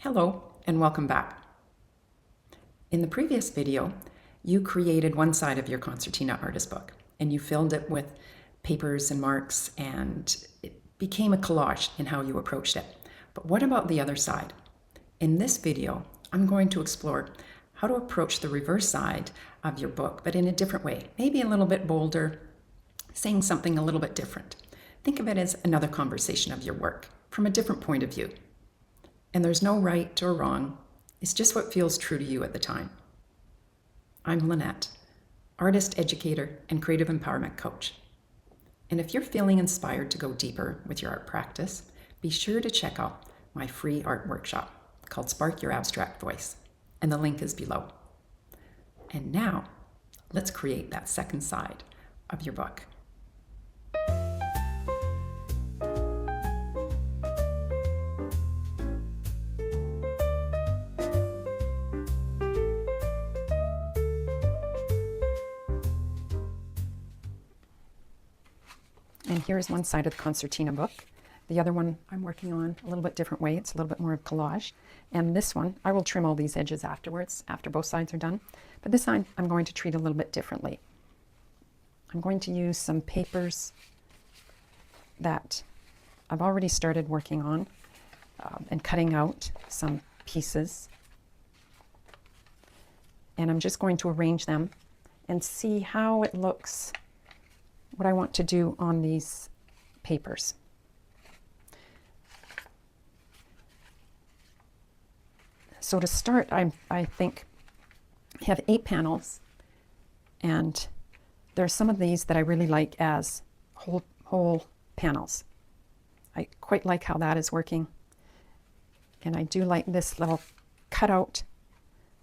Hello and welcome back. In the previous video, you created one side of your Concertina artist book and you filled it with papers and marks, and it became a collage in how you approached it. But what about the other side? In this video, I'm going to explore how to approach the reverse side of your book, but in a different way, maybe a little bit bolder, saying something a little bit different. Think of it as another conversation of your work from a different point of view. And there's no right or wrong. It's just what feels true to you at the time. I'm Lynette, artist, educator, and creative empowerment coach. And if you're feeling inspired to go deeper with your art practice, be sure to check out my free art workshop called Spark Your Abstract Voice, and the link is below. And now, let's create that second side of your book. And here's one side of the Concertina book. The other one I'm working on a little bit different way. It's a little bit more of collage. And this one, I will trim all these edges afterwards, after both sides are done. But this side, I'm going to treat a little bit differently. I'm going to use some papers that I've already started working on and cutting out some pieces. And I'm just going to arrange them and see how it looks, what I want to do on these papers. So to start, I think I have 8 panels, and there are some of these that I really like as whole panels. I quite like how that is working, and I do like this little cutout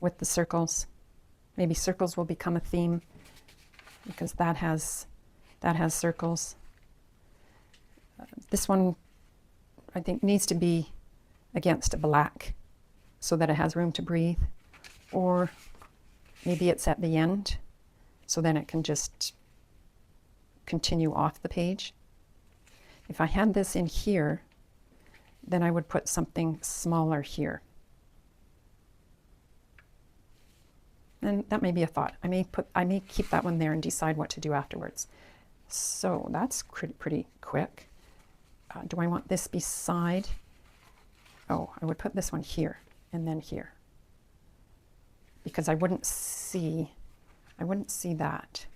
with the circles. Maybe circles will become a theme because that has circles. This one, I think, needs to be against a black so that it has room to breathe. Or maybe it's at the end, so then it can just continue off the page. If I had this in here, then I would put something smaller here. And that may be a thought. I may keep that one there and decide what to do afterwards. So that's pretty quick. Do I want this beside? Oh, I would put this one here and then here, because I wouldn't see that.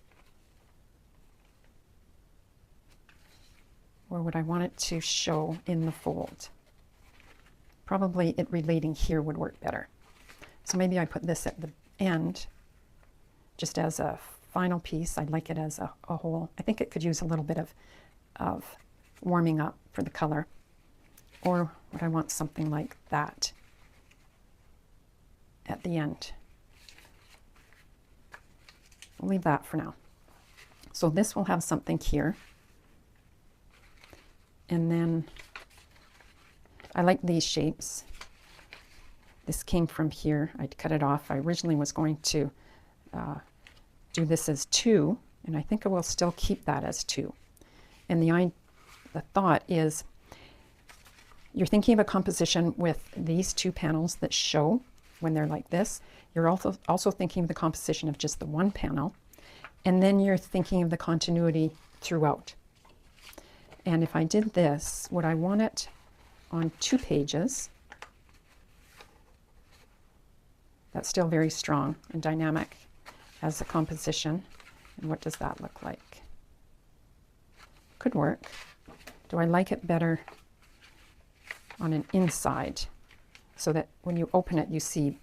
Or would I want it to show in the fold? Probably it relating here would work better. So maybe I put this at the end just as a final piece. I'd like it as a whole. I think it could use a little bit of warming up for the color. Or would I want something like that at the end? We'll leave that for now. So this will have something here. And then I like these shapes. This came from here. I'd cut it off. I originally was going to do this as 2, and I think I will still keep that as 2. And the thought is, you're thinking of a composition with these 2 panels that show when they're like this. You're also thinking of the composition of just the one panel, and then you're thinking of the continuity throughout. And if I did this, would I want it on 2 pages? That's still very strong and dynamic as a composition. And what does that look like? Could work. Do I like it better on an inside, so that when you open it, you see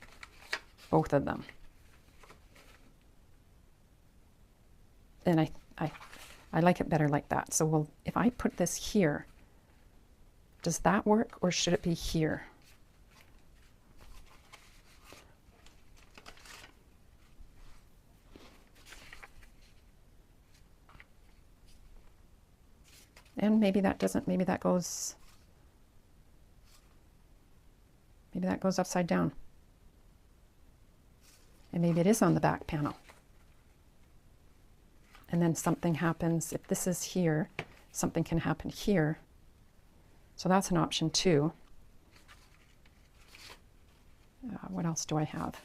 both of them? And I like it better like that. So if I put this here, does that work, or should it be here? And maybe that doesn't, maybe that goes upside down. And maybe it is on the back panel. And then something happens, if this is here, something can happen here. So that's an option too. What else do I have?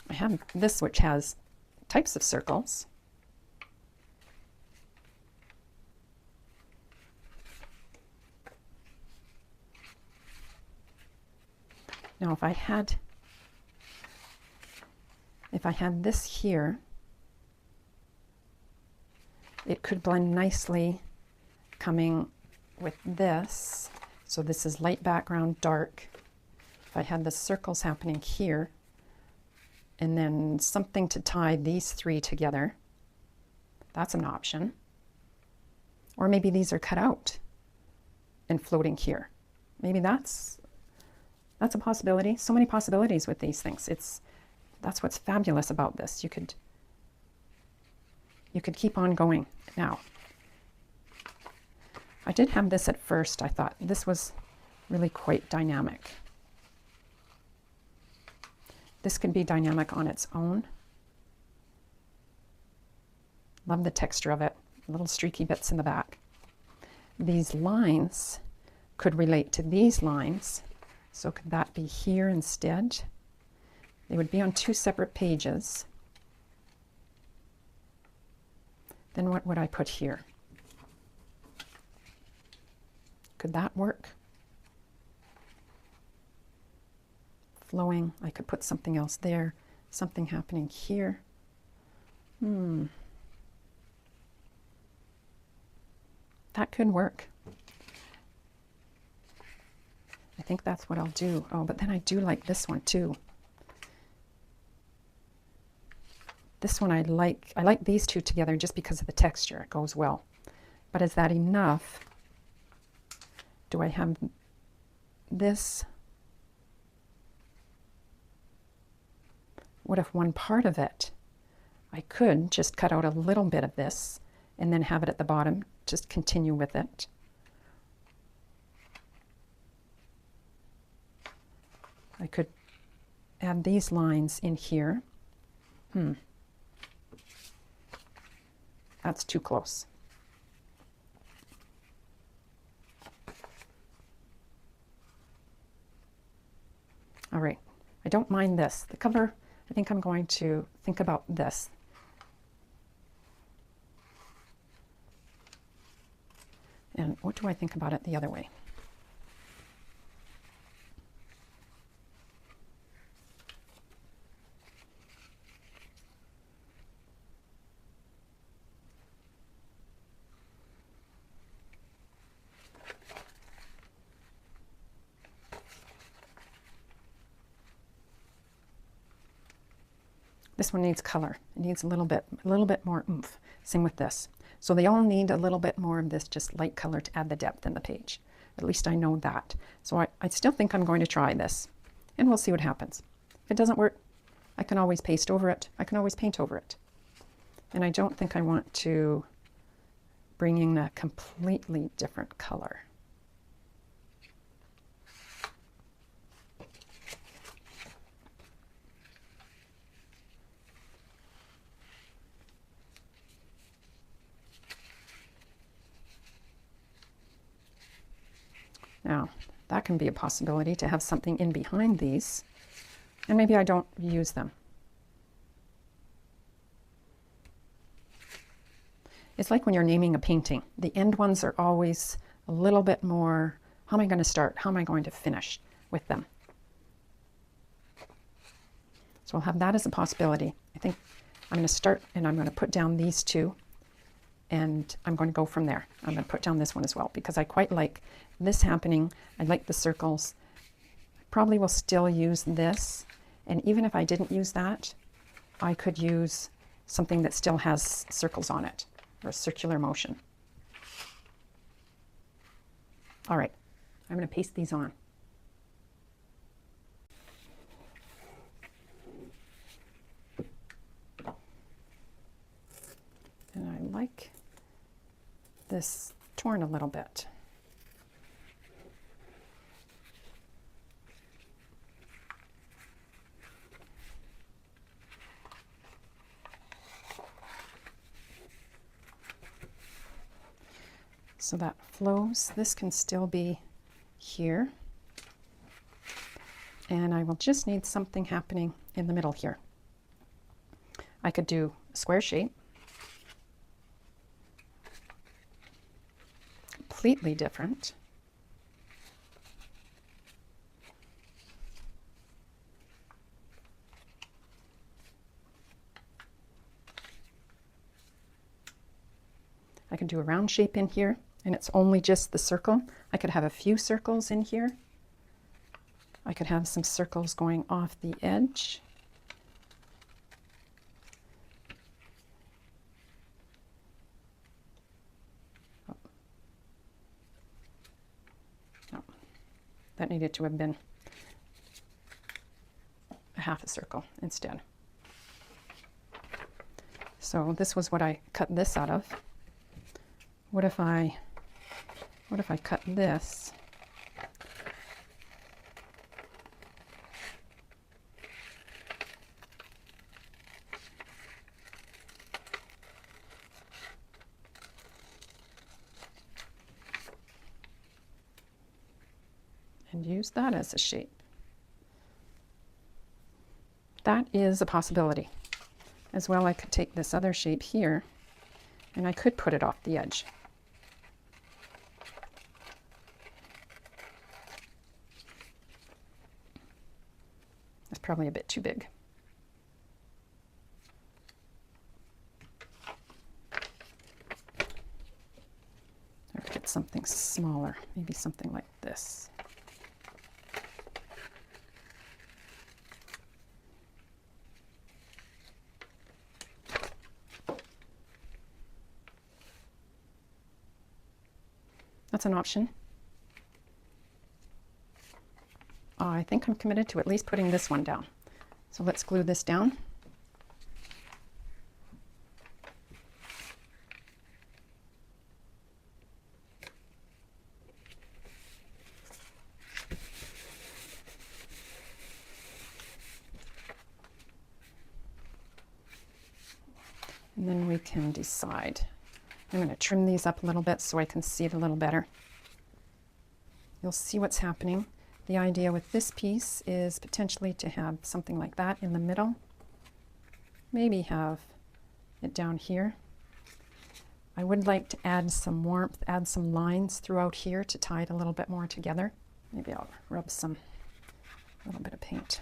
I have this, which has types of circles. Now, if I had this here, it could blend nicely coming with this. So this is light background, dark. If I had the circles happening here, and then something to tie these three together, that's an option. Or maybe these are cut out and floating here. Maybe that's a possibility. So many possibilities with these things. That's what's fabulous about this. You could keep on going. Now, I did have this at first. I thought this was really quite dynamic. This could be dynamic on its own. Love the texture of it. Little streaky bits in the back. These lines could relate to these lines. So could that be here instead? They would be on two separate pages. Then what would I put here? Could that work? Flowing, I could put something else there, something happening here. That could work. I think that's what I'll do. Oh, but then I do like this one too. This one I like these two together just because of the texture. It goes well. But is that enough? Do I have this? What if one part of it, I could just cut out a little bit of this and then have it at the bottom, just continue with it. I could add these lines in here. That's too close. All right, I don't mind this. The cover, I think I'm going to think about this. And what do I think about it the other way? This one needs color. It needs a little bit more oomph. Same with this. So they all need a little bit more of this just light color to add the depth in the page. At least I know that. So I still think I'm going to try this, and we'll see what happens. If it doesn't work, I can always paste over it. I can always paint over it. And I don't think I want to bring in a completely different color. Now, that can be a possibility to have something in behind these, and maybe I don't use them. It's like when you're naming a painting. The end ones are always a little bit more, how am I going to start? How am I going to finish with them? So I'll have that as a possibility. I think I'm going to start and I'm going to put down these two, and I'm going to go from there. I'm going to put down this one as well because I quite like this happening. I like the circles. I probably will still use this, and even if I didn't use that, I could use something that still has circles on it, or a circular motion. All right, I'm going to paste these on. And I like this torn a little bit. so that flows. This can still be here. And I will just need something happening in the middle here. I could do a square shape, completely different. I can do a round shape in here, and it's only just the circle. I could have a few circles in here. I could have some circles going off the edge. Oh. No, that needed to have been a half a circle instead. So this was what I cut this out of. What if I cut this? And use that as a shape. That is a possibility. As well, I could take this other shape here and I could put it off the edge. That's probably a bit too big. Or get something smaller, maybe something like this. That's an option. I think I'm committed to at least putting this one down. So let's glue this down. And then we can decide. I'm going to trim these up a little bit so I can see it a little better. You'll see what's happening. The idea with this piece is potentially to have something like that in the middle. Maybe have it down here. I would like to add some warmth, add some lines throughout here to tie it a little bit more together. Maybe I'll rub a little bit of paint.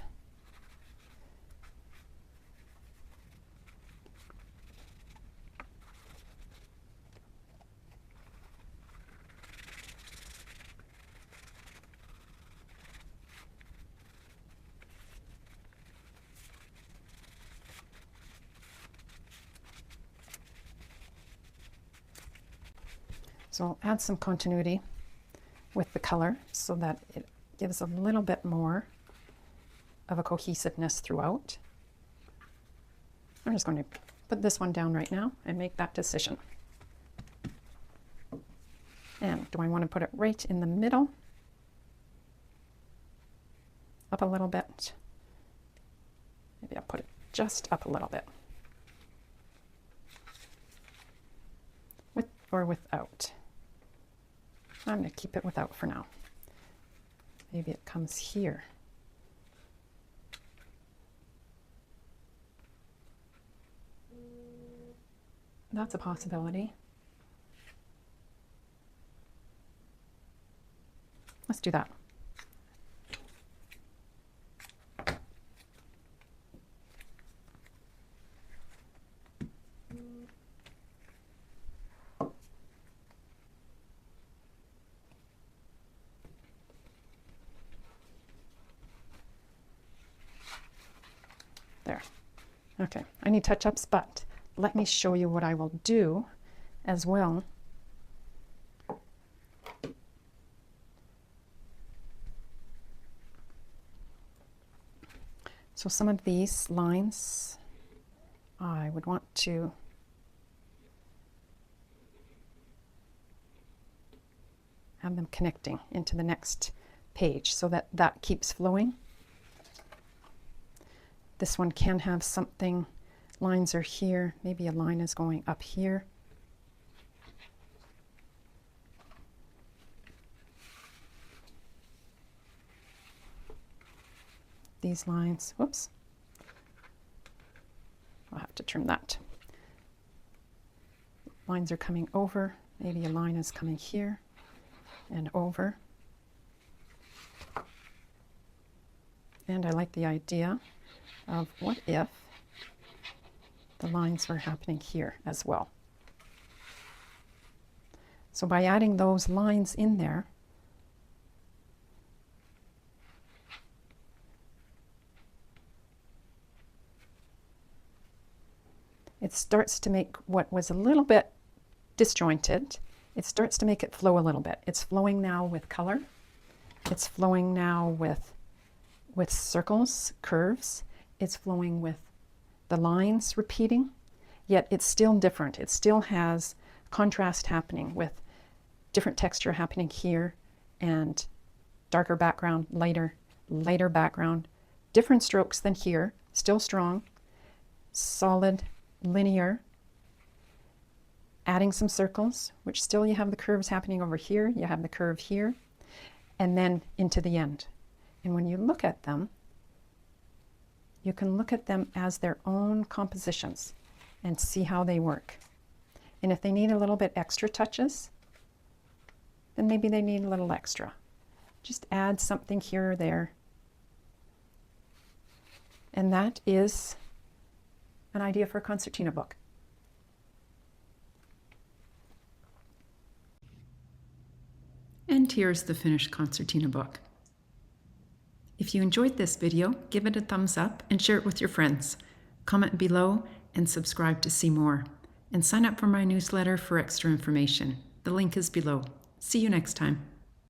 So I'll add some continuity with the color so that it gives a little bit more of a cohesiveness throughout. I'm just going to put this one down right now and make that decision. And do I want to put it right in the middle? Up a little bit. Maybe I'll put it just up a little bit. With or without. I'm going to keep it without for now. Maybe it comes here. That's a possibility. Let's do that. There. Okay, I need touch-ups, but let me show you what I will do as well. So some of these lines, I would want to have them connecting into the next page so that that keeps flowing. This one can have something, lines are here, maybe a line is going up here. these lines. Whoops. I'll have to trim that. Lines are coming over. Maybe a line is coming here and over. And I like the idea of what if the lines were happening here as well. So by adding those lines in there, it starts to make what was a little bit disjointed, it starts to make it flow a little bit. It's flowing now with color. It's flowing now with circles, curves. It's flowing with the lines repeating, yet it's still different. It still has contrast happening with different texture happening here and darker background, lighter background, different strokes than here, still strong, solid, linear, adding some circles, which still you have the curves happening over here, you have the curve here, and then into the end. And when you look at them, you can look at them as their own compositions and see how they work. And if they need a little bit extra touches, then maybe they need a little extra. Just add something here or there. And that is an idea for a concertina book. And here's the finished concertina book. If you enjoyed this video, give it a thumbs up and share it with your friends. Comment below and subscribe to see more. And sign up for my newsletter for extra information. The link is below. See you next time.